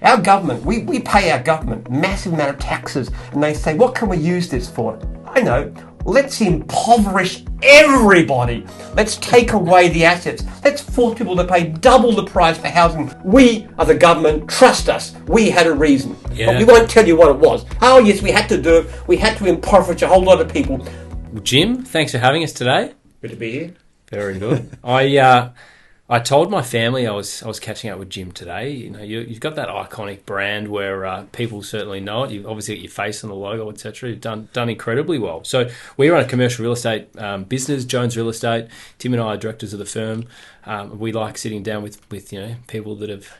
Our government, we pay our government massive amount of taxes, and they say, what can we use this for? I know, let's impoverish everybody. Let's take away the assets. Let's force people to pay double the price for housing. We are the government, trust us. We had a reason. Yeah. But we won't tell you what it was. Oh yes, we had to do it. We had to impoverish a whole lot of people. Jim, thanks for having us today. Good to be here. Very good. I told my family I was catching up with Jim today. You know, you've got that iconic brand where people certainly know it. You've obviously got your face on the logo, etc. You've done incredibly well. So we run a commercial real estate business, Jones Real Estate. Tim and I are directors of the firm. We like sitting down with people that have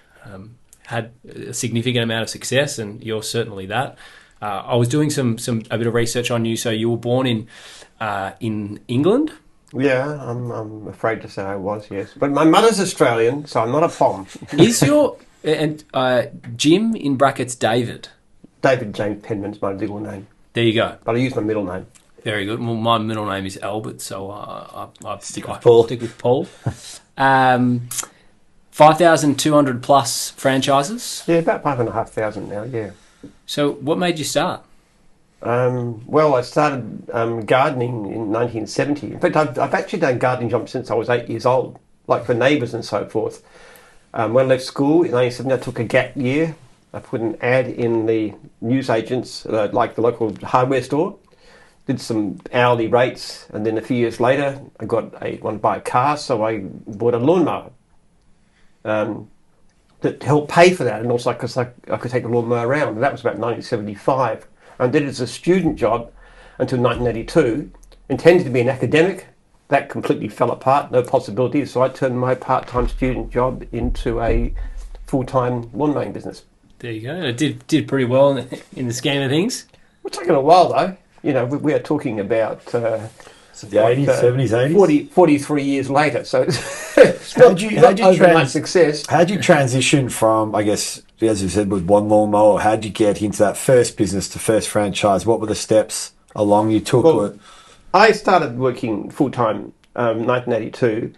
had a significant amount of success, and you're certainly that. I was doing a bit of research on you. So you were born in England. Yeah, I'm afraid to say I was, yes. But my mother's Australian, so I'm not a Pom. Is your Jim in brackets David? David James Penman's my legal name. There you go. But I use my middle name. Very good. Well, my middle name is Albert, so I stick with Paul. Stick with Paul. 5,200 plus franchises? Yeah, about 5,500 now, yeah. So what made you start? Well, I started gardening in 1970. In fact, I've actually done gardening jobs since I was 8 years old, like for neighbours and so forth. When I left school in 1970, I took a gap year. I put an ad in the newsagents, like the local hardware store, did some hourly rates, and then a few years later, I wanted to buy a car, so I bought a lawnmower to help pay for that, and also because I could take the lawnmower around. And that was about 1975. I did it as a student job until 1982. Intended to be an academic. That completely fell apart, no possibilities. So I turned my part-time student job into a full-time lawn mowing business. There you go. It did pretty well in the scheme of things. It's taken a while though. You know, we are talking about the 80s, 70s, 80s? 43 years later. So it's not overnight success. How did you transition from, I guess, as you said, with one lawnmower, how did you get into that first business to first franchise? What were the steps along you took? Well, I started working full-time 1982.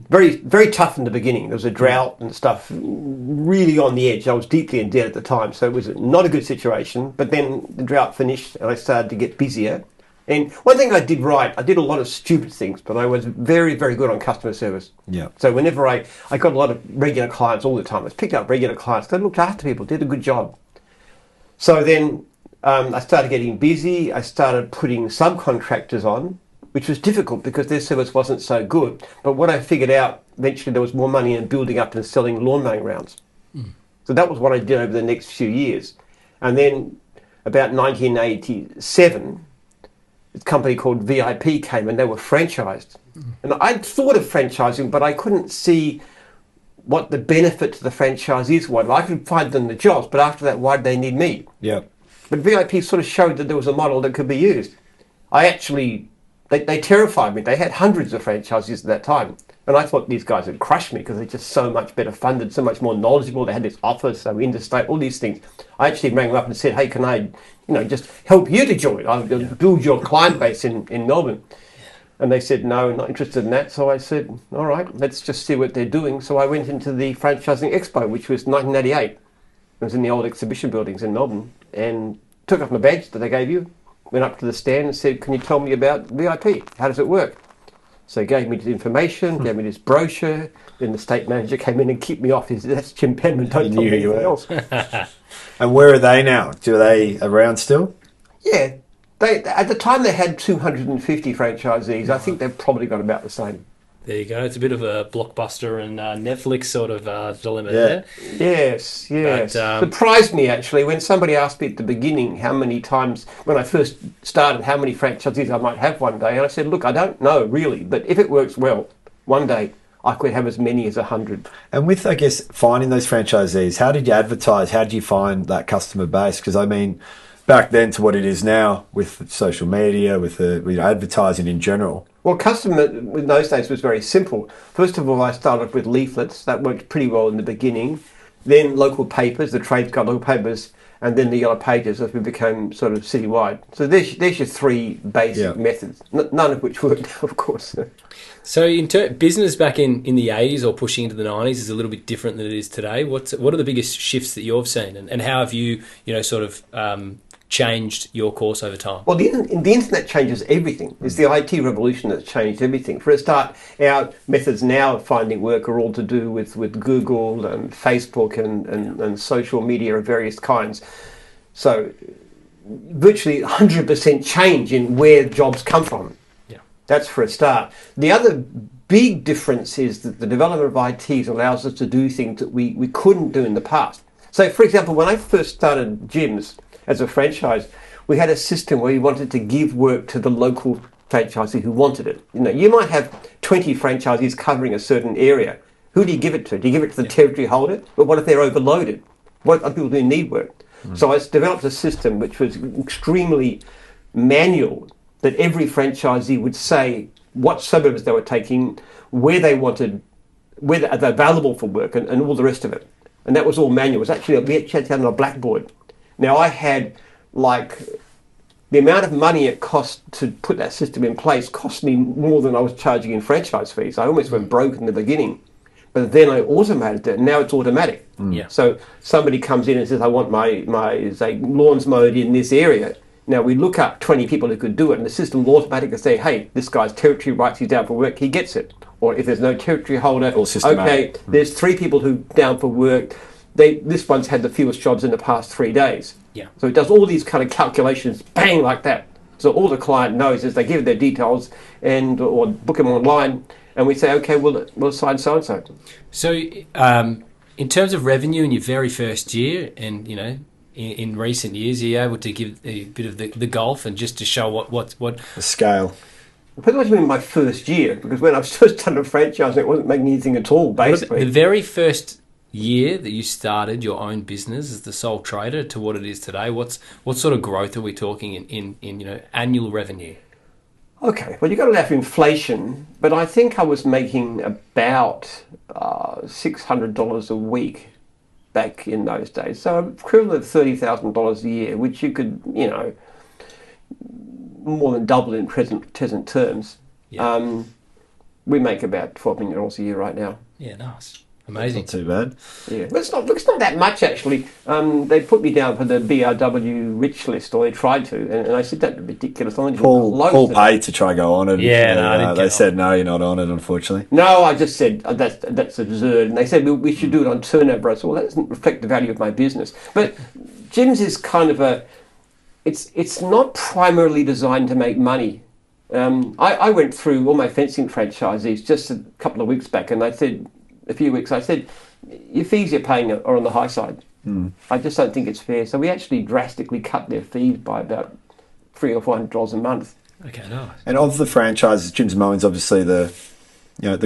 Very, very tough in the beginning. There was a drought and stuff, really on the edge. I was deeply in debt at the time, so it was not a good situation. But then the drought finished and I started to get busier. And one thing I did right, I did a lot of stupid things, but I was very, very good on customer service. Yeah. So whenever I got a lot of regular clients all the time. I was picking up regular clients. They looked after people, did a good job. So then I started getting busy. I started putting subcontractors on, which was difficult because their service wasn't so good. But what I figured out, eventually there was more money in building up and selling lawn mowing rounds. So that was what I did over the next few years. And then about 1987... this company called VIP came and they were franchised. And I'd thought of franchising, but I couldn't see what the benefit to the franchisees was. I could find them the jobs, but after that, why did they need me? Yeah. But VIP sort of showed that there was a model that could be used. They terrified me. They had hundreds of franchisees at that time. And I thought these guys would crush me because they're just so much better funded, so much more knowledgeable. They had this office, so interstate, all these things. I actually rang them up and said, hey, can I, just help you to join? I'll build your client base in Melbourne. And they said, no, not interested in that. So I said, all right, let's just see what they're doing. So I went into the Franchising Expo, which was 1988. It was in the old exhibition buildings in Melbourne, and took off my badge that they gave you, went up to the stand and said, can you tell me about VIP? How does it work? So he gave me the information, gave me this brochure. Then the state manager came in and kicked me off. He said, that's Jim Penman, don't tell me anything else. And where are they now? Are they around still? Yeah. At the time they had 250 franchisees. I think they've probably got about the same. There you go. It's a bit of a Blockbuster and Netflix sort of dilemma there. Yes. But, surprised me actually when somebody asked me at the beginning how many times, when I first started, how many franchisees I might have one day. And I said, look, I don't know really, but if it works well, one day I could have as many as 100. And with, I guess, finding those franchisees, how did you advertise? How did you find that customer base? Because, I mean, back then to what it is now with social media, with advertising in general. Well, customer in those days was very simple. First of all, I started with leaflets. That worked pretty well in the beginning. Then local papers, the trades got local papers. and then the yellow pages as we became sort of citywide. So there's your three basic methods, none of which worked, of course. So business back in the 80s or pushing into the 90s is a little bit different than it is today. What are the biggest shifts that you've seen, and how have you, sort of changed your course over time? Well, the internet changes everything. It's the IT revolution that's changed everything. For a start, our methods now of finding work are all to do with Google and Facebook and social media of various kinds. So virtually 100% change in where jobs come from. Yeah, that's for a start. The other big difference is that the development of ITs allows us to do things that we couldn't do in the past. So, for example, when I first started Jim's as a franchise, we had a system where we wanted to give work to the local franchisee who wanted it. You might have 20 franchisees covering a certain area. Who do you give it to? Do you give it to the territory holder? But what if they're overloaded? What are people who need work? So I developed a system which was extremely manual, that every franchisee would say what suburbs they were taking, where they wanted, where they're available for work, and all the rest of it. And that was all manual. It was actually, we actually had it on a blackboard. Now, I had, the amount of money it cost to put that system in place cost me more than I was charging in franchise fees. I almost went broke in the beginning. But then I automated it, and now it's automatic. Yeah. So somebody comes in and says, I want my say, lawns mowed in this area. Now, we look up 20 people who could do it, and the system will automatically say, hey, this guy's territory rights, he's down for work, he gets it. Or if there's no territory holder, okay, there's 3 people who down for work. This one's had the fewest jobs in the past 3 days. Yeah. So it does all these kind of calculations, bang, like that. So all the client knows is they give their details or book them online, and we say, okay, we'll assign so-and-so. So in terms of revenue in your very first year, and, in recent years, are you able to give a bit of the golf and just to show what the scale? Pretty much in my first year, because when I was first starting a franchise, it wasn't making anything at all, basically. The very first year that you started your own business as the sole trader to what it is today, what sort of growth are we talking in annual revenue? Okay, well, you've got to allow for inflation, but I think I was making about $600 a week back in those days. So equivalent of $30,000 a year, which you could, more than double in present terms. Yeah. We make about $12 million a year right now. Yeah, nice. Amazing. Not too bad. Yeah, but it's not that much, actually. They put me down for the BRW rich list, or they tried to, and I said that's ridiculous. Paul paid to try go on it. Yeah, they said no, you're not on it, unfortunately. No, I just said that's absurd, and they said we should do it on turnover. I said, well, that doesn't reflect the value of my business. But Jim's is kind of it's not primarily designed to make money. I went through all my fencing franchisees just a couple of weeks back, and I said, your fees you're paying are on the high side. I just don't think it's fair. So we actually drastically cut their fees by about $300 or $400 a month. Okay, nice. And of the franchises, Jim's Mowing's obviously the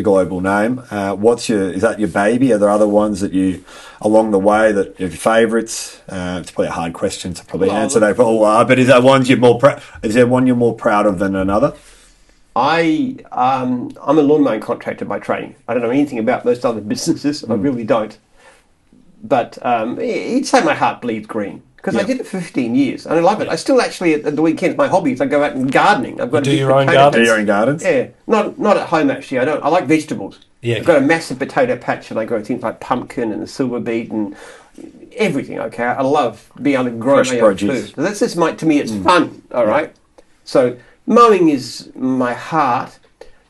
global name. Is that your baby? Are there other ones that you along the way that are your favourites? It's probably a hard question to probably answer. They all are, but is there one you're more proud of than another? I'm a lawn mowing contractor by training. I don't know anything about most other businesses. I really don't. But you'd say my heart bleeds green, because I did it for 15 years and I love it. I still actually, at the weekends, my hobby is I go out and gardening. I've got do your own gardens? Yeah, not at home actually. I like vegetables. Yeah. I've got a massive potato patch, and I grow things like pumpkin and the silver beet and everything. Okay, I love being able to grow my own food. So that's just to me, it's fun. All right. So mowing is my heart,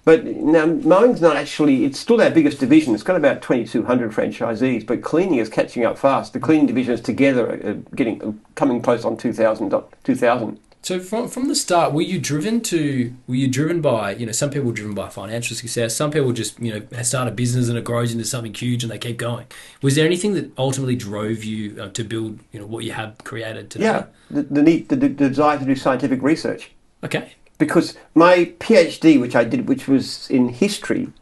but now mowing's not actually, it's still our biggest division. It's got about 2,200 franchisees, but cleaning is catching up fast. The cleaning divisions together are coming close on 2,000. So from the start, were you driven by, some people are driven by financial success, some people just, start a business and it grows into something huge and they keep going. Was there anything that ultimately drove you to build, what you have created today? Yeah, the desire to do scientific research. Okay. Because my PhD, which I did, which was in history,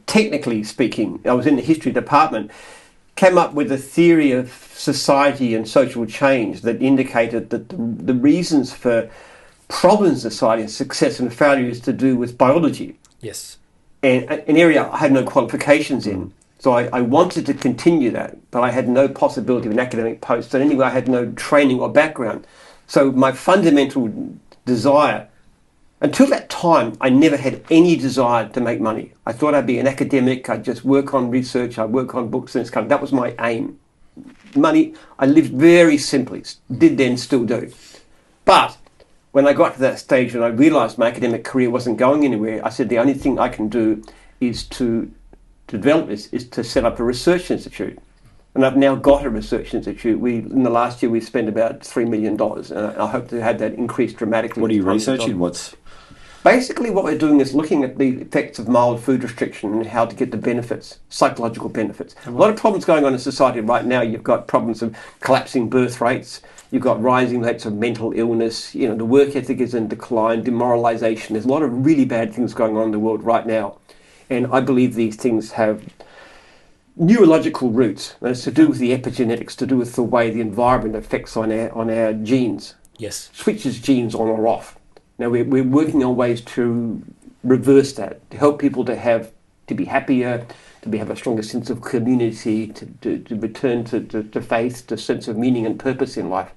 technically speaking, I was in the history department, came up with a theory of society and social change that indicated that the reasons for problems in society and success and failure is to do with biology. Yes. And an area I had no qualifications in. So I wanted to continue that, but I had no possibility of an academic post. And anyway, I had no training or background. So my fundamental desire, until that time, I never had any desire to make money. I thought I'd be an academic. I'd just work on research. I'd work on books and this kind of, that was my aim. Money, I lived very simply, did then, still do. But when I got to that stage and I realised my academic career wasn't going anywhere, I said the only thing I can do is to develop this, is to set up a research institute. And I've now got a research institute. In the last year, we've spent about $3 million, and I hope to have that increase dramatically. What are you researching? Basically, what we're doing is looking at the effects of mild food restriction and how to get the benefits, psychological benefits. A lot of problems going on in society right now. You've got problems of collapsing birth rates. You've got rising rates of mental illness. You know, the work ethic is in decline, demoralization. There's a lot of really bad things going on in the world right now. And I believe these things have neurological roots. And it's to do with the epigenetics, to do with the way the environment affects on our genes. Yes. Switches genes on or off. Now we're working on ways to reverse that, to help people to be happier, to have a stronger sense of community, to return to faith, to sense of meaning and purpose in life.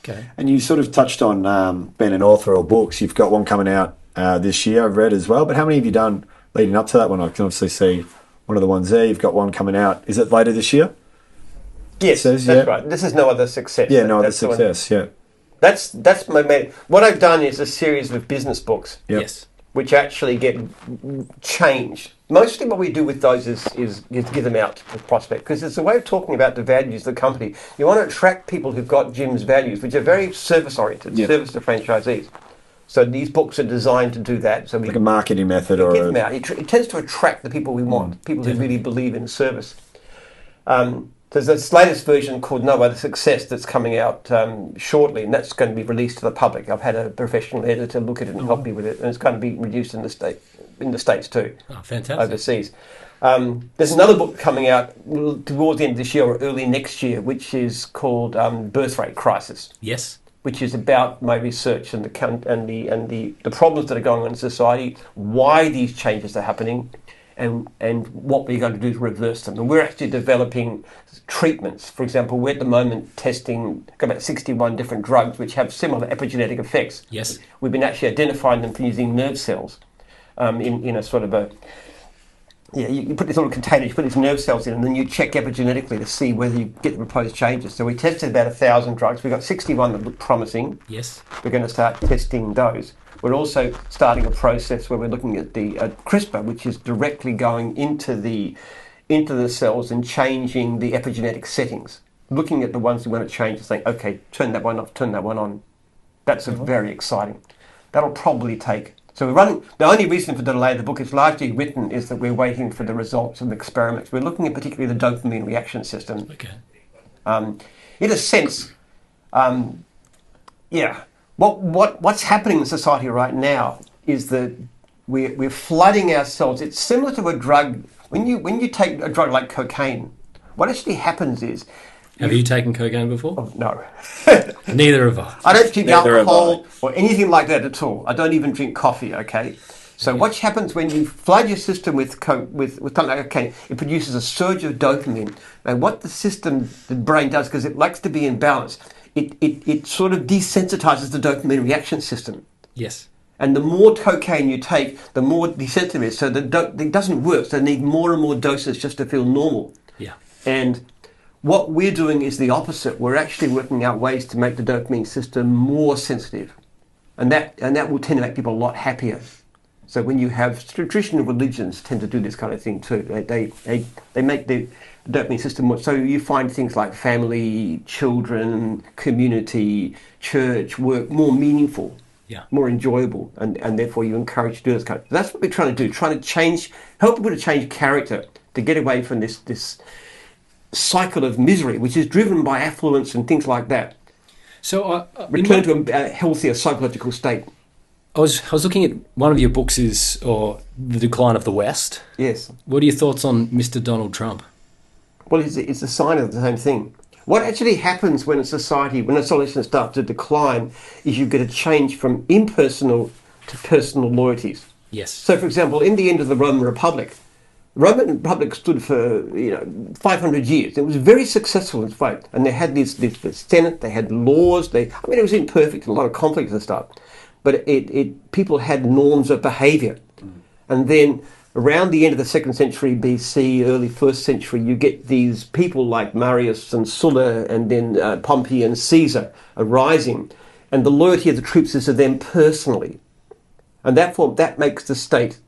Okay. And you sort of touched on being an author or books. You've got one coming out this year, I've read as well. But how many have you done leading up to that one? I can obviously see one of the ones there. You've got one coming out. Is it later this year? Yes, that's right. This is No Other Success. Yeah, No Other Success, yeah. That's my main... What I've done is a series of business books. Yep. Yes. Which actually get changed. Mostly what we do with those is give them out to the prospect, because it's a way of talking about the values of the company. You want to attract people who've got Jim's values, which are very service-oriented, service to franchisees. So these books are designed to do that. So like a marketing method or give them out. It tends to attract the people we want, people who really believe in service. There's this latest version called No Other Success that's coming out shortly, and that's going to be released to the public. I've had a professional editor look at it and help me with it, and it's going to be released in the States too. Oh, fantastic. Overseas. There's another book coming out towards the end of this year or early next year, which is called Birth Rate Crisis. Yes. Which is about my research and the problems that are going on in society, why these changes are happening, and what we're going to do to reverse them. And we're actually developing treatments. For example, we're at the moment testing about 61 different drugs which have similar epigenetic effects. Yes. We've been actually identifying them from using nerve cells in a sort of a... Yeah, you put these little containers, you put these nerve cells in, and then you check epigenetically to see whether you get the proposed changes. So we tested about 1,000 drugs. We've got 61 that look promising. Yes. We're going to start testing those. We're also starting a process where we're looking at the CRISPR, which is directly going into the cells and changing the epigenetic settings. Looking at the ones we want to change and saying, okay, turn that one off, turn that one on. That's very exciting. That'll probably take... So we're running... The only reason for the delay of the book is largely written is that we're waiting for the results of the experiments. We're looking at particularly the dopamine reaction system. Okay. In a sense, what's happening in society right now is that we're flooding ourselves. It's similar to a drug. When you take a drug like cocaine, what actually happens is... Have you taken cocaine before? Oh, no. Neither have I. I don't drink alcohol or anything like that at all. I don't even drink coffee, okay? So what happens when you flood your system with something like cocaine, it produces a surge of dopamine. And what the brain does, because it likes to be in balance, it sort of desensitizes the dopamine reaction system. Yes. And the more cocaine you take, the more desensitive it is. So it doesn't work. So they need more and more doses just to feel normal. Yeah. And what we're doing is the opposite. We're actually working out ways to make the dopamine system more sensitive. And that will tend to make people a lot happier. So when you have traditional religions tend to do this kind of thing too. They make the dopamine system more, so you find things like family, children, community, church, work more meaningful. Yeah. More enjoyable, and therefore you encourage to do this kind of... That's what we're trying to do, help people to change character, to get away from this cycle of misery, which is driven by affluence and things like that. So return to a healthier psychological state. I was looking at one of your books The Decline of the West. Yes. What are your thoughts on Mr. Donald Trump? Well, it's a sign of the same thing. What actually happens when a society starts to decline is you get a change from impersonal to personal loyalties. Yes. So, for example, in the end of the Roman Republic, The Roman Republic stood for 500 years. It was very successful in fact, and they had this Senate. They had laws. It was imperfect, a lot of conflicts and stuff, but people had norms of behaviour, and then around the end of the 2nd century BC, early 1st century, you get these people like Marius and Sulla, and then Pompey and Caesar arising, and the loyalty of the troops is to them personally, and therefore that makes the state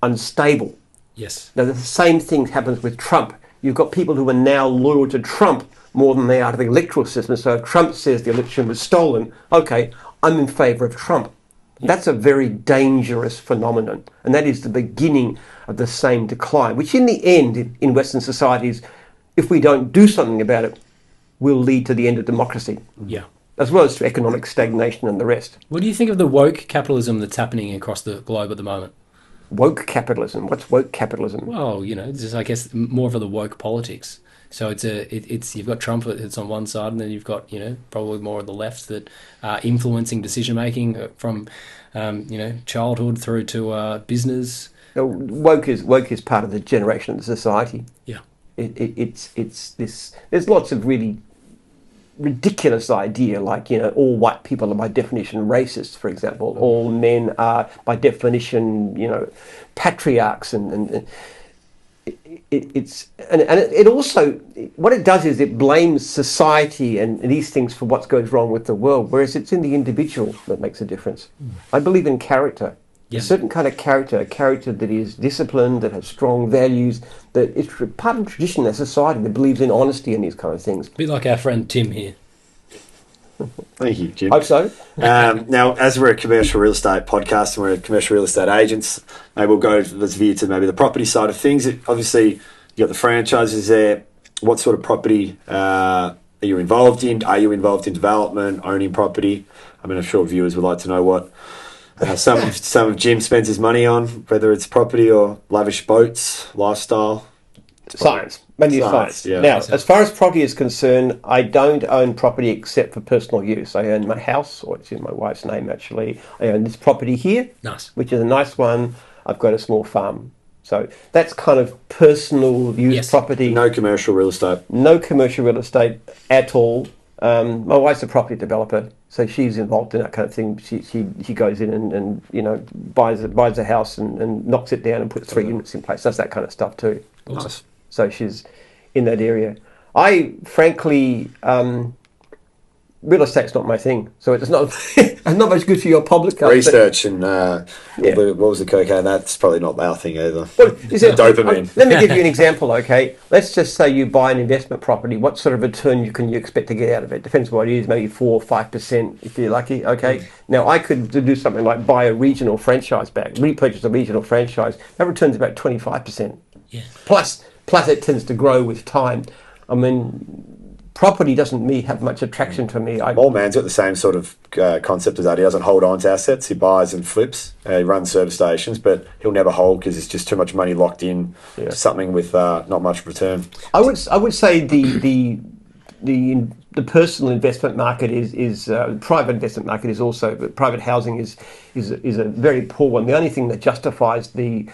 unstable. Yes. Now, the same thing happens with Trump. You've got people who are now loyal to Trump more than they are to the electoral system. So if Trump says the election was stolen, okay, I'm in favour of Trump. Yes. That's a very dangerous phenomenon. And that is the beginning of the same decline, which in the end, in Western societies, if we don't do something about it, will lead to the end of democracy. Yeah. As well as to economic stagnation and the rest. What do you think of the woke capitalism that's happening across the globe at the moment? Woke capitalism. What's woke capitalism? Well, just I guess more for the woke politics. So it's you've got Trump that's on one side, and then you've got probably more of the left that are influencing decision making from childhood through to business. Woke is part of the generation of the society. Yeah, it's this. There's lots of really ridiculous idea, like all white people are by definition racists, for example. All men are by definition patriarchs, and it also, what it does is it blames society and these things for what goes wrong with the world, whereas it's in the individual that makes a difference. I believe in character. Yeah. A certain kind of character, a character that is disciplined, that has strong values, that is part of tradition of society that believes in honesty and these kind of things. A bit like our friend Tim here. Thank you, Jim. Hope so. Now, as we're a commercial real estate podcast and we're commercial real estate agents, maybe we'll go, let's veer to maybe the property side of things. Obviously, you got the franchises there. What sort of property are you involved in? Are you involved in development, owning property? I'm sure viewers would like to know what some of Jim spends his money on, whether it's property or lavish boats, lifestyle. Science. Mainly science. Yeah. Now, as far as property is concerned, I don't own property except for personal use. I own my house, or it's in my wife's name actually. I own this property here, nice, which is a nice one. I've got a small farm. So that's kind of personal use property. No commercial real estate. No commercial real estate at all. My wife's a property developer, so she's involved in that kind of thing. She goes in and buys a house and knocks it down and puts 3 units in place. Does that kind of stuff too. Nice. So she's in that area. I frankly, real estate's not my thing, so it's not not much good for your public. Research and what was the cocaine? That's probably not our thing either. Well, dopamine. Let me give you an example, okay? Let's just say you buy an investment property. What sort of return can you expect to get out of it? Depends what it is, maybe 4 or 5% if you're lucky, okay? Now, I could do something like buy a regional franchise back, repurchase a regional franchise. That returns about 25%. Yeah. Plus it tends to grow with time. Property doesn't have much attraction to me. Old man's got the same sort of concept as that. He doesn't hold on to assets. He buys and flips. He runs service stations, but he'll never hold because it's just too much money locked in to something with not much return. I would say the personal investment market is private investment market is also, but private housing is a very poor one. The only thing that justifies the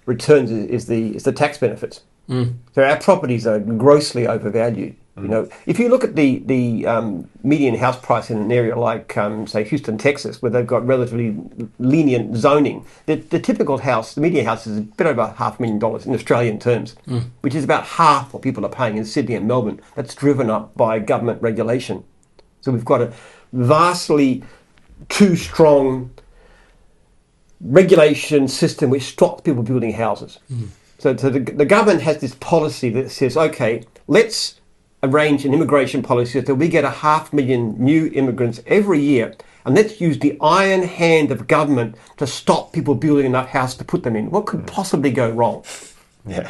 returns is the tax benefits. So our properties are grossly overvalued. If you look at the median house price in an area like, say, Houston, Texas, where they've got relatively lenient zoning, the typical house, the median house is a bit over $500,000 in Australian terms, which is about half what people are paying in Sydney and Melbourne. That's driven up by government regulation. So we've got a vastly too strong regulation system which stops people building houses. So the government has this policy that says, okay, let's arrange an immigration policy that we get 500,000 new immigrants every year, and let's use the iron hand of government to stop people building enough houses to put them in. What could possibly go wrong? Yeah,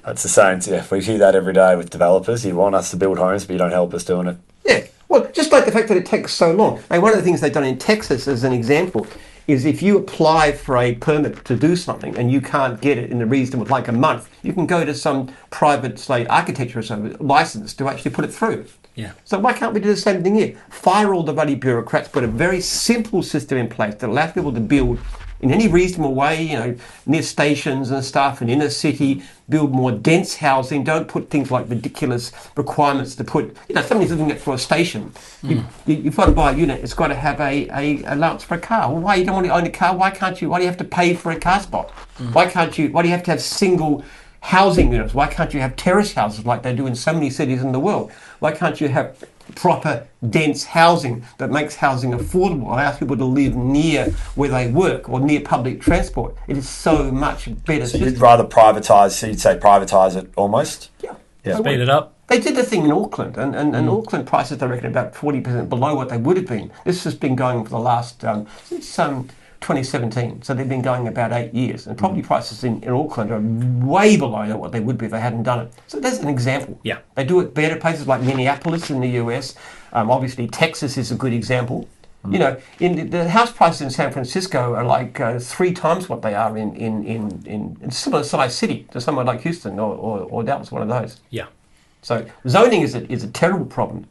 that's the same. Yeah, we hear that every day with developers. You want us to build homes, but you don't help us doing it. Yeah, well, just like the fact that it takes so long. Now, one of the things they've done in Texas, as an example, is if you apply for a permit to do something and you can't get it in a reasonable, like a month, you can go to some private, say, architecture or something, license to actually put it through. Yeah. So why can't we do the same thing here? Fire all the bloody bureaucrats, put a very simple system in place that allows people to build in any reasonable way, you know, near stations and stuff, and inner city, build more dense housing. Don't put things like ridiculous requirements to put, you know, somebody's living it for a station. You've got to buy a unit, it's got to have a allowance for a car. Well, why you don't want to own a car? Why do you have to pay for a car spot? Why do you have to have single housing units? Why can't you have terrace houses like they do in so many cities in the world? Why can't you have proper dense housing that makes housing affordable, allows people to live near where they work or near public transport? It is so much better. So you'd rather privatise, so you'd say privatise it almost? Yeah. Speed it up. They did the thing in Auckland, and Auckland prices, I reckon, about 40% below what they would have been. This has been going for the last, since 2017, so they've been going about 8 years, and property prices in Auckland are way below what they would be if they hadn't done it. So there's an example. Yeah. They do it better, places like Minneapolis in the US. Obviously, Texas is a good example. You know, in the house prices in San Francisco are like 3 times what they are in a similar sized city to somewhere like Houston or Dallas, one of those. Yeah. So zoning is a terrible problem.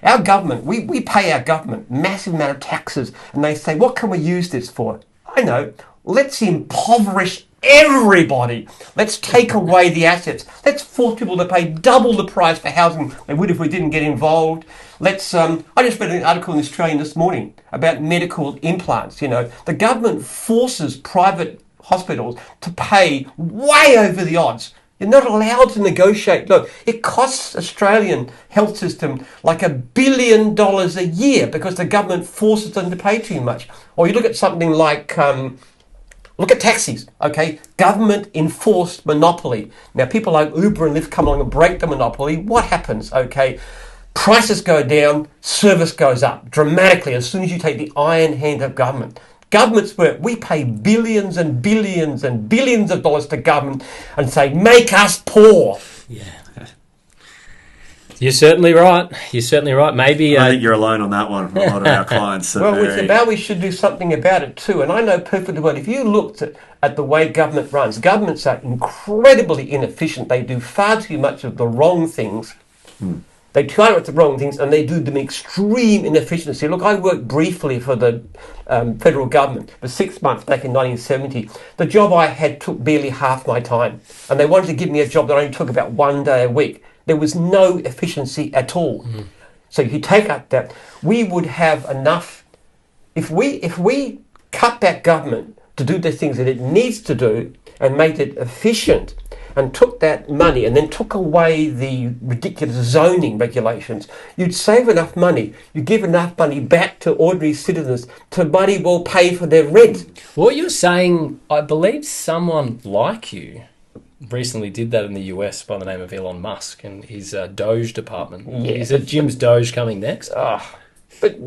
Our government, we pay our government massive amount of taxes, and they say, what can we use this for? I know, let's impoverish everybody. Let's take away the assets. Let's force people to pay double the price for housing they would if we didn't get involved. Let's. I just read an article in Australian this morning about medical implants. You know, the government forces private hospitals to pay way over the odds. You're not allowed to negotiate. Look, it costs Australian health system like $1 billion a year because the government forces them to pay too much. Or you look at something like, look at taxis, okay? Government enforced monopoly. Now, people like Uber and Lyft come along and break the monopoly. What happens, okay? Prices go down, service goes up dramatically as soon as you take the iron hand of government. Governments where we pay billions and billions and billions of dollars to government and say, make us poor. Yeah. You're certainly right. Maybe I think you're alone on that one. A lot of our clients. Well, it's about we should do something about it too. And I know perfectly well, if you looked at the way government runs, governments are incredibly inefficient. They do far too much of the wrong things. They try out the wrong things and they do them extreme inefficiency. Look, I worked briefly for the federal government for 6 months back in 1970. The job I had took barely half my time. And they wanted to give me a job that only took about 1 day a week. There was no efficiency at all. So if you take out that, we would have enough. If we cut back government to do the things that it needs to do and made it efficient, and took that money and then took away the ridiculous zoning regulations, you'd save enough money. You give enough money back to ordinary citizens to bloody well pay for their rent. what you're saying, I believe someone like you recently did that in the US by the name of Elon Musk and his Doge department. Yeah. Is it Jim's Doge coming next? But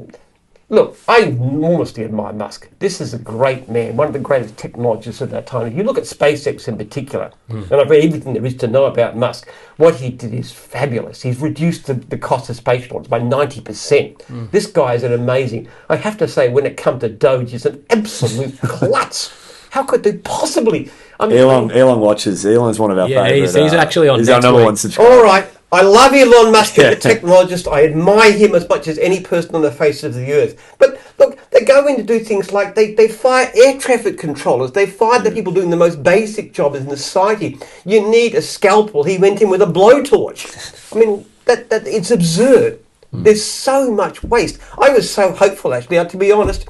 look, I enormously admire Musk. This is a great man, one of the greatest technologists of that time. If you look at SpaceX in particular, and I've read everything there is to know about Musk, what he did is fabulous. He's reduced the cost of space launch by 90%. This guy is an amazing. I have to say, when it comes to Doge, he's an absolute klutz. How could they possibly? I mean, Elon watches. Elon's one of our favourite. He's actually on He's next our number week. one subscriber. all right. I love Elon Musk as a technologist. I admire him as much as any person on the face of the earth. But look, they go in to do things like they fire air traffic controllers. They fire the people doing the most basic jobs in society. You need a scalpel. He went in with a blowtorch. I mean, that it's absurd. There's so much waste. I was so hopeful, actually. To be honest,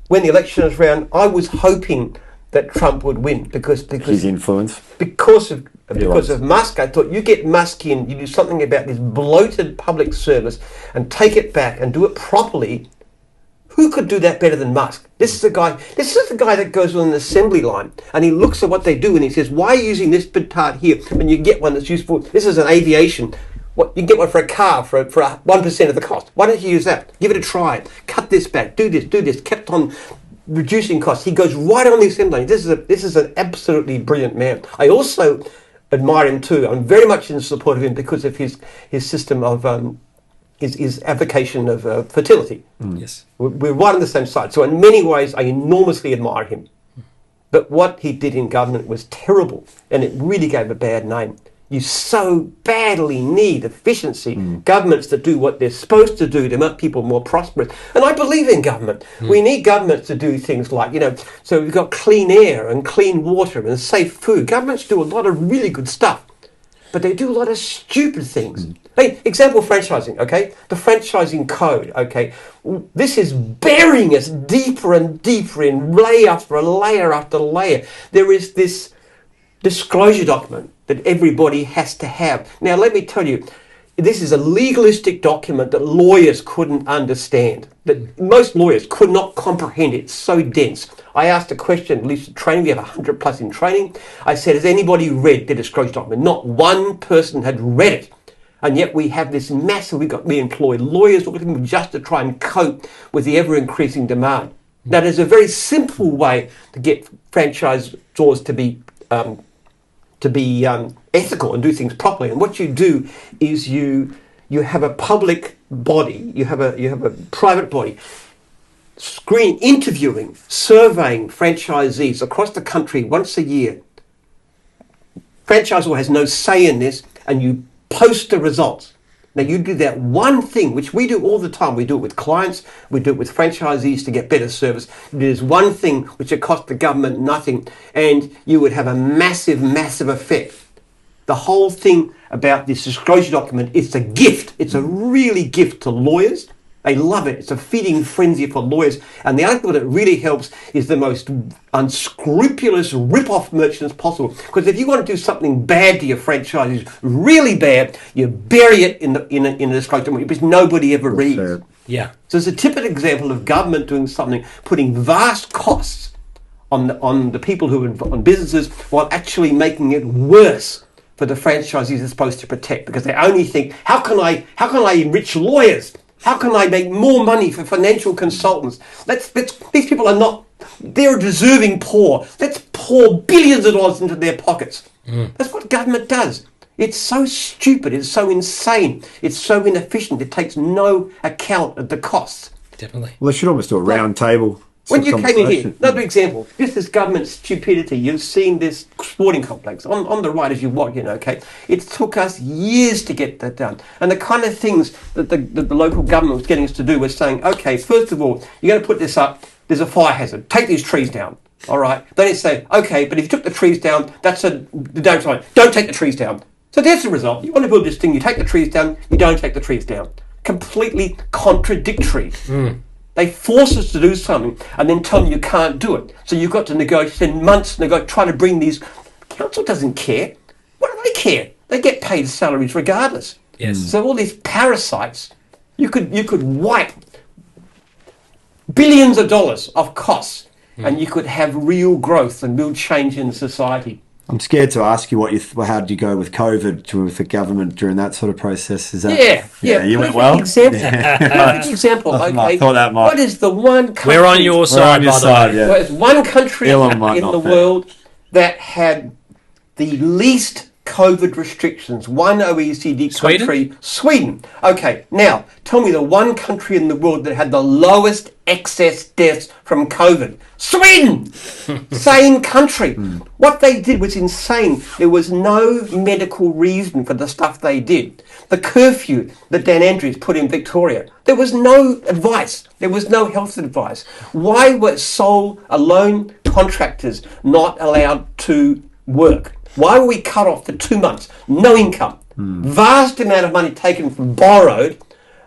when the election was around, I was hoping that Trump would win because His influence. because of Musk. I thought, you get Musk in, you do something about this bloated public service and take it back and do it properly. Who could do that better than Musk? This is the guy that goes on an assembly line and he looks at what they do and he says, why are you using this petard here when you can get one that's useful? This is an aviation. What, you can get one for a car for 1% of the cost. Why don't you use that? Give it a try. Cut this back. Do this. Kept on reducing costs. He goes right on the assembly line. This is an absolutely brilliant man. I also admire him too. I'm very much in support of him because of his system of his advocation of fertility. Yes. We're right on the same side. So in many ways, I enormously admire him. But what he did in government was terrible, and it really gave a bad name. You so badly need efficiency, governments that do what they're supposed to do to make people more prosperous. And I believe in government. We need governments to do things like, so we've got clean air and clean water and safe food. Governments do a lot of really good stuff, but they do a lot of stupid things. Hey, example, franchising, okay? The franchising code, okay? This is burying us deeper and deeper in layer after layer after layer. There is this disclosure document that everybody has to have. Now, let me tell you, this is a legalistic document that lawyers couldn't understand, that most lawyers could not comprehend. It's so dense. I asked a question, at least in training, we have 100 plus in training. I said, has anybody read the disclosure document? Not one person had read it. And yet we have this massive, we employ lawyers just to try and cope with the ever-increasing demand. Now, there's a very simple way to get franchisors to be ethical and do things properly. And what you do is you have a public body, you have a private body, interviewing, surveying franchisees across the country once a year. Franchisor has no say in this, and you post the results. Now, you do that one thing, which we do all the time. We do it with clients, we do it with franchisees to get better service. There's one thing which it costs the government nothing, and you would have a massive, massive effect. The whole thing about this disclosure document, it's a gift. It's a really gift to lawyers. They love it. It's a feeding frenzy for lawyers. And the other thing that really helps is the most unscrupulous rip-off merchants possible. Because if you want to do something bad to your franchises, really bad, you bury it in a disclosure document because nobody ever reads. Yeah. So it's a typical example of government doing something, putting vast costs on the people who are on businesses while actually making it worse for the franchisees they're supposed to protect, because they only think, how can I enrich lawyers? How can I make more money for financial consultants? These people are not, they're deserving poor. Let's pour billions of dollars into their pockets. That's what government does. It's so stupid. It's so insane. It's so inefficient. It takes no account of the costs. Definitely. Well, they should almost do a round table. When you came in here, another example, this is government stupidity. You've seen this sporting complex on the right as you walk in, okay? It took us years to get that done. And the kind of things that the local government was getting us to do was saying, okay, first of all, you're going to put this up, there's a fire hazard, take these trees down, all right? Then it's say, okay, but if you took the trees down, don't take the trees down. So there's the result. You want to build this thing, you take the trees down, you don't take the trees down. Completely contradictory. They force us to do something and then tell them you can't do it. So you've got to negotiate, spend months trying to bring these. Council doesn't care. What do they care? They get paid salaries regardless. Yes. So all these parasites, you could wipe billions of dollars of costs, and you could have real growth and real change in society. I'm scared to ask you how did you go with COVID with the government during that sort of process? Is that Yeah, you went well? Example. Perfect example. Okay. I thought that might. What is the one country? We're on your side, by the way. Yeah. There's one country Elon might in not the be. world that had the least COVID restrictions. One OECD country, Sweden. Okay, now tell me the one country in the world that had the lowest excess deaths from COVID. Sweden! Same country. What they did was insane. There was no medical reason for the stuff they did. The curfew that Dan Andrews put in Victoria, there was no advice. There was no health advice. Why were alone contractors not allowed to work? Why were we cut off for 2 months? No income. Vast amount of money taken from borrowed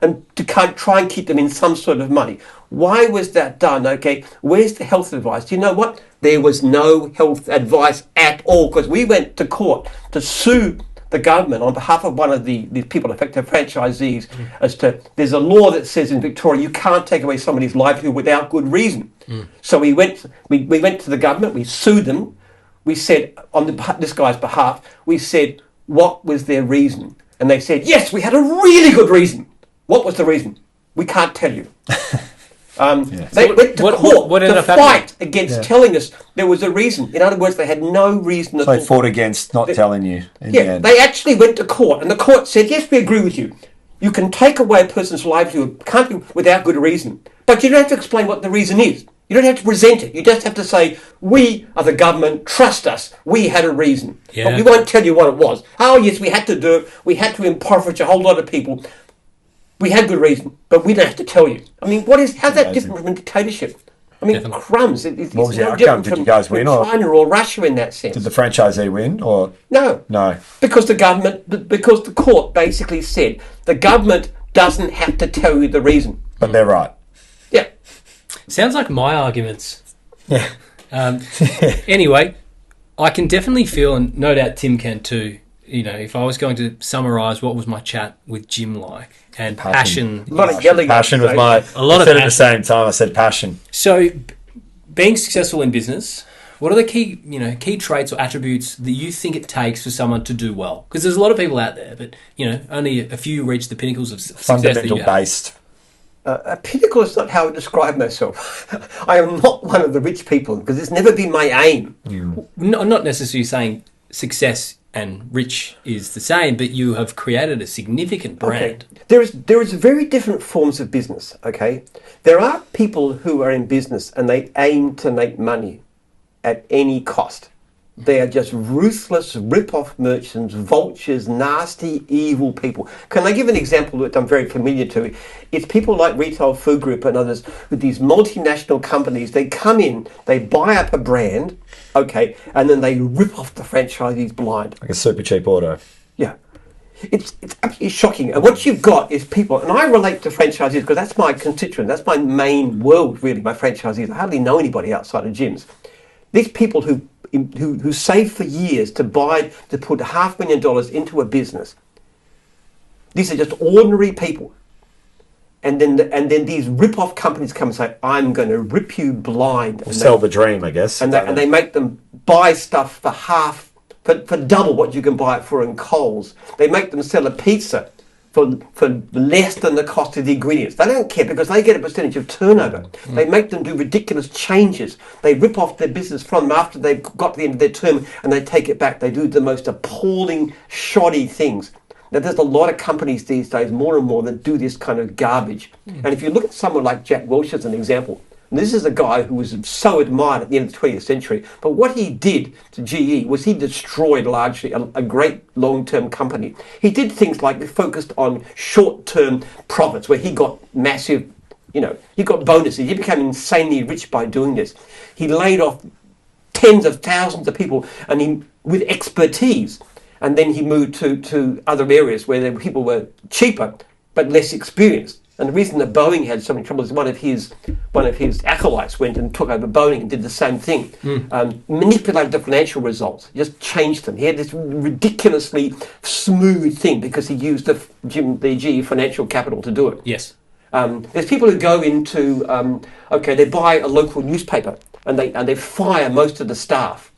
and to try and keep them in some sort of money. Why was that done? Okay, where's the health advice? Do you know what? There was no health advice at all, because we went to court to sue the government on behalf of one of the people affected, franchisees, as to, there's a law that says in Victoria you can't take away somebody's livelihood without good reason. So we went to the government, we sued them. We said, on this guy's behalf, we said, what was their reason? And they said, yes, we had a really good reason. What was the reason? We can't tell you. They went to court to fight against telling us there was a reason. In other words, they had no reason at all. So they fought against not telling you. They actually went to court, and the court said, yes, we agree with you. You can take away a person's livelihood, can't you, without good reason. But you don't have to explain what the reason is. You don't have to present it. You just have to say, we are the government, trust us, we had a reason. Yeah. But we won't tell you what it was. Oh, yes, we had to do it. We had to impoverish a whole lot of people. We had good reason, but we don't have to tell you. I mean, how's that different from dictatorship? I mean, Definitely. crumbs. It's What was the no outcome? different Did you guys win, or China or Russia in that sense. did the franchisee win? Or No. no? Because because the court basically said the government doesn't have to tell you the reason. But they're right. Yeah. Sounds like my arguments. Yeah. Anyway, I can definitely feel, and no doubt Tim can too, if I was going to summarise what was my chat with Jim like, and passion. A lot of yelling. Passion was my. A lot I of said at passion. the same time. I said passion. So, being successful in business, what are the key traits or attributes that you think it takes for someone to do well? Because there's a lot of people out there, but only a few reach the pinnacles of success that Fundamental you have. based. A pinnacle is not how I describe myself. I am not one of the rich people because it's never been my aim. Not necessarily saying success and rich is the same, but you have created a significant brand. Okay. There is very different forms of business, okay? There are people who are in business and they aim to make money at any cost. They are just ruthless, rip-off merchants, vultures, nasty, evil people. Can I give an example that I'm very familiar to? It's people like Retail Food Group and others with these multinational companies. They come in, they buy up a brand, okay, and then they rip off the franchisees blind. Like a super cheap auto. Yeah. It's absolutely shocking. And what you've got is people, and I relate to franchisees because that's my constituent, that's my main world, really, my franchisees. I hardly know anybody outside of gyms. These people who save for years to put $500,000 into a business. These are just ordinary people. And then these rip-off companies come and say, I'm going to rip you blind. And Sell the dream, I guess. And they make them buy stuff for double what you can buy it for in Coles. They make them sell a pizza for less than the cost of the ingredients. They don't care because they get a percentage of turnover. They make them do ridiculous changes. They rip off their business from them after they've got to the end of their term and they take it back. They do the most appalling, shoddy things. Now, there's a lot of companies these days, more and more, that do this kind of garbage. And if you look at someone like Jack Welch as an example, and this is a guy who was so admired at the end of the 20th century, but what he did to GE was he destroyed largely a great long-term company. He did things like he focused on short-term profits where he got massive, he got bonuses. He became insanely rich by doing this. He laid off tens of thousands of people and with expertise. And then he moved to other areas where people were cheaper but less experienced. And the reason that Boeing had so many trouble is one of his acolytes went and took over Boeing and did the same thing. Manipulated the financial results, just changed them. He had this ridiculously smooth thing because he used the GE financial capital to do it. Yes. There's people who go into, they buy a local newspaper and they fire most of the staff.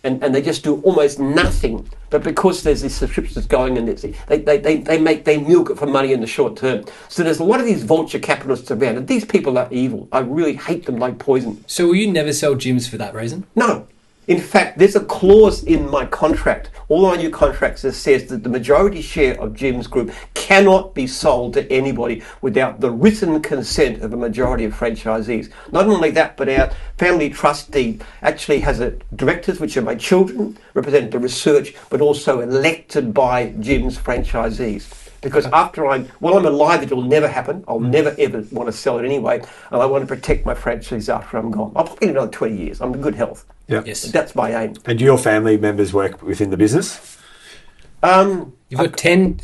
And they just do almost nothing. But because there's these subscriptions going and they milk it for money in the short term. So there's a lot of these vulture capitalists around, and these people are evil. I really hate them like poison. So will you never sell gyms for that reason? No. In fact, there's a clause in my contract, all my new contracts, that says that the majority share of Jim's group cannot be sold to anybody without the written consent of a majority of franchisees. Not only that, but our family trustee actually has directors, which are my children, represent the research, but also elected by Jim's franchisees. Because I'm alive, it will never happen. I'll never, ever want to sell it anyway. And I want to protect my franchise after I'm gone. I'll probably another 20 years. I'm in good health. Yeah. Yes. That's my aim. And do your family members work within the business? You've got 10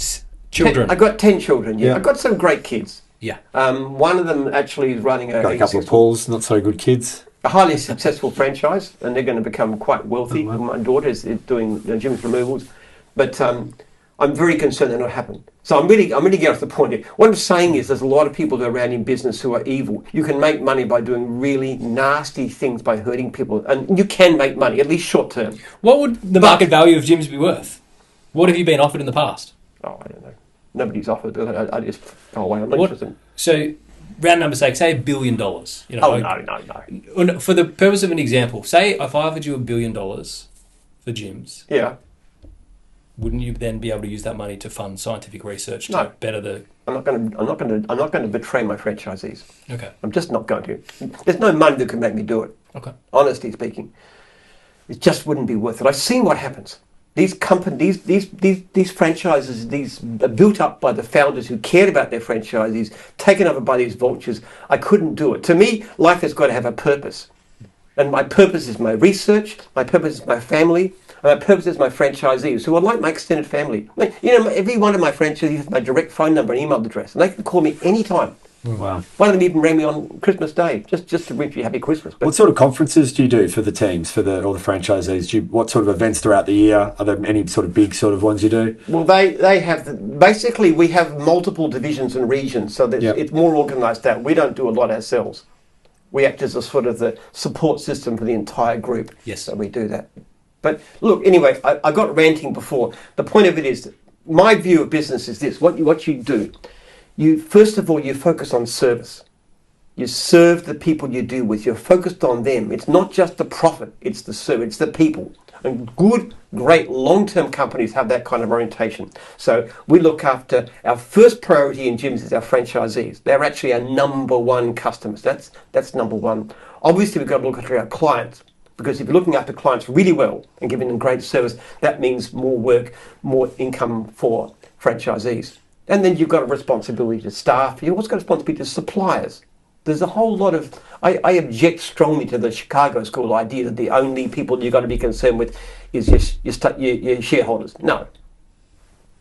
children. I've got 10 children, yeah. Yeah. I've got some great kids. Yeah. One of them actually is running Got a couple of Pauls, not so good kids. a highly successful franchise, and they're going to become quite wealthy. My daughter is doing Jim's removals. But I'm very concerned that not happen. So I'm really getting off the point here. What I'm saying is there's a lot of people around in business who are evil. You can make money by doing really nasty things, by hurting people. And you can make money, at least short term. What would the market value of gyms be worth? What have you been offered in the past? Oh, I don't know. Nobody's offered. I just go away. I'm not interested. So, round number sake, say $1 billion. You know, No. For the purpose of an example, say if I offered you $1 billion for gyms. Yeah. wouldn't you then be able to use that money to fund scientific research to No. better the... I'm not going to betray my franchisees. Okay. I'm just not going to. There's no money that can make me do it. Okay. Honestly speaking, it just wouldn't be worth it. I've seen what happens. These companies, these franchises, these are built up by the founders who cared about their franchisees, taken over by these vultures. I couldn't do it. To me, life has got to have a purpose. And my purpose is my research, my purpose is my family, and my purpose is my franchisees, who are like my extended family. I mean, every one of my franchisees has my direct phone number and email address, and they can call me anytime. Wow. One of them even rang me on Christmas Day, just to wish you happy Christmas. But what sort of conferences do you do for the teams, for all the franchisees? What sort of events throughout the year? Are there any sort of big sort of ones you do? Well, they have, basically we have multiple divisions and regions, so that it's more organised out. We don't do a lot ourselves. We act as a sort of the support system for the entire group. Yes. So we do that. But look, anyway, I got ranting before. The point of it is, my view of business is this: what you do, you first of all you focus on service. You serve the people you deal with. You're focused on them. It's not just the profit; it's the service, it's the people. And good, great long-term companies have that kind of orientation. So we look after, our first priority in Jim's is our franchisees. They're actually our number one customers. That's number one. Obviously, we've got to look after our clients. Because if you're looking after clients really well and giving them great service, that means more work, more income for franchisees. And then you've got a responsibility to staff. You've also got a responsibility to suppliers. There's a whole lot of... I object strongly to the Chicago School idea that the only people you've got to be concerned with is your shareholders. No.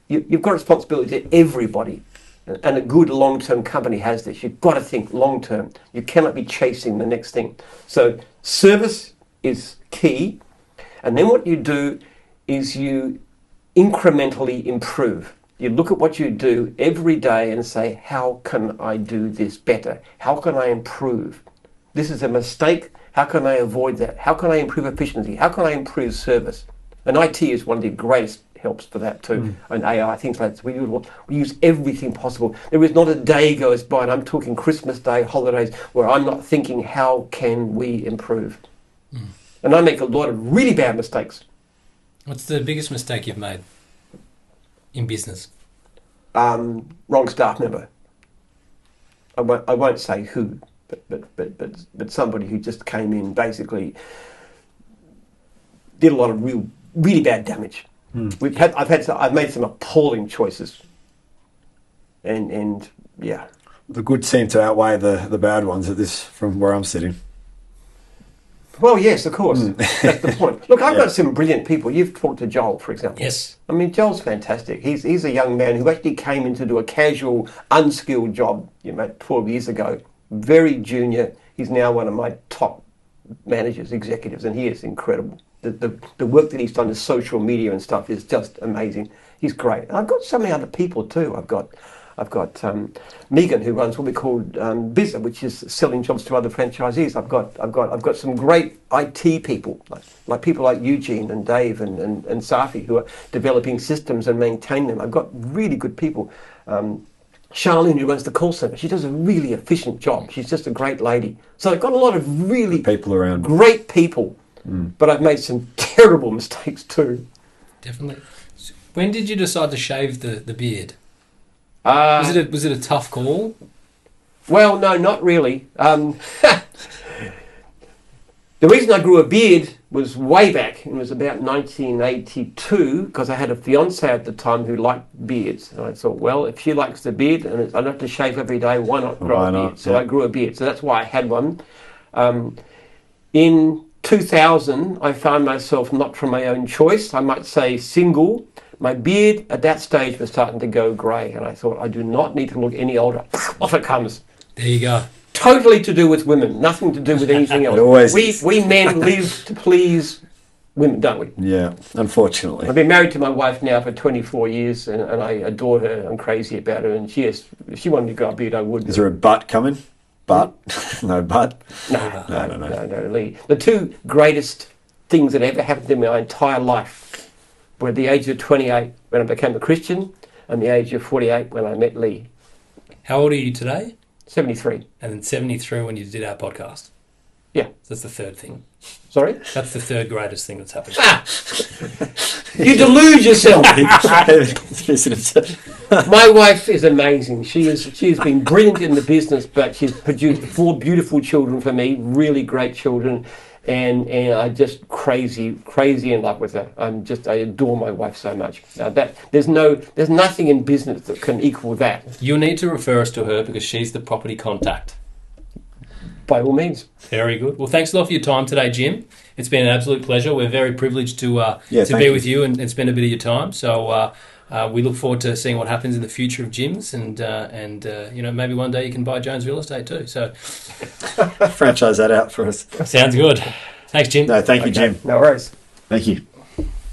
You've got a responsibility to everybody. And a good long-term company has this. You've got to think long-term. You cannot be chasing the next thing. So service is key, and then what you do is you incrementally improve. You look at what you do every day and say, how can I do this better? How can I improve? This is a mistake. How can I avoid that? How can I improve efficiency? How can I improve service? And IT is one of the greatest helps for that too. And AI, things like that. We use everything possible. There is not a day goes by, and I'm talking Christmas Day, holidays, where I'm not thinking, how can we improve? And I make a lot of really bad mistakes. What's the biggest mistake you've made in business? Wrong staff member. I won't say who, but somebody who just came in, basically did a lot of really bad damage. I've made some appalling choices, and yeah. The good seem to outweigh the bad ones at this, from where I'm sitting. Well, yes, of course. That's the point. Look, I've got some brilliant people. You've talked to Joel, for example. Yes. I mean, Joel's fantastic. He's a young man who actually came in to do a casual, unskilled job, 12 years ago. Very junior. He's now one of my top managers, executives, and he is incredible. The work that he's done with social media and stuff is just amazing. He's great. And I've got so many other people too. I've got Megan, who runs what we call Bizza, which is selling jobs to other franchisees. I've got some great IT people, like people like Eugene and Dave and Safi, who are developing systems and maintaining them. I've got really good people. Charlene, who runs the call center, she does a really efficient job. She's just a great lady. So I've got a lot of really people around, great people, but I've made some terrible mistakes too. Definitely. When did you decide to shave the beard? Was it a tough call? Well, no, not really. The reason I grew a beard was way back. It was about 1982, because I had a fiancée at the time who liked beards. And I thought, well, if she likes the beard and I don't have to shave every day, why not grow a beard? So I grew a beard. So that's why I had one. In 2000, I found myself not from my own choice, I might say single. My beard at that stage was starting to go grey, and I thought, I do not need to look any older. Off it comes. There you go. Totally to do with women, nothing to do with anything else. It always we men live to please women, don't we? Yeah, unfortunately. I've been married to my wife now for 24 years, and I adore her. I'm crazy about her, and if she wanted to grow a beard, I would. Is there a butt coming? Butt? No butt? No, Lee. The two greatest things that ever happened to me my entire life were at the age of 28 when I became a Christian, and the age of 48 when I met Lee. How old are you today? 73. And then 73 when you did our podcast. Yeah. That's the third thing. Sorry? That's the third greatest thing that's happened. You delude yourself. My wife is amazing. She's been brilliant in the business, but she's produced 4 beautiful children for me, really great children, and I'm just crazy in love with her. I adore my wife so much. There's nothing in business that can equal that. You'll need to refer us to her because she's the property contact. By all means. Very good. Well, thanks a lot for your time today, Jim. It's been an absolute pleasure. We're very privileged to be with you and spend a bit of your time. So we look forward to seeing what happens in the future of Jim's, and maybe one day you can buy Jones Real Estate too. So franchise that out for us. Sounds good. Thanks, Jim. No, thank you, Jim. No worries. Thank you.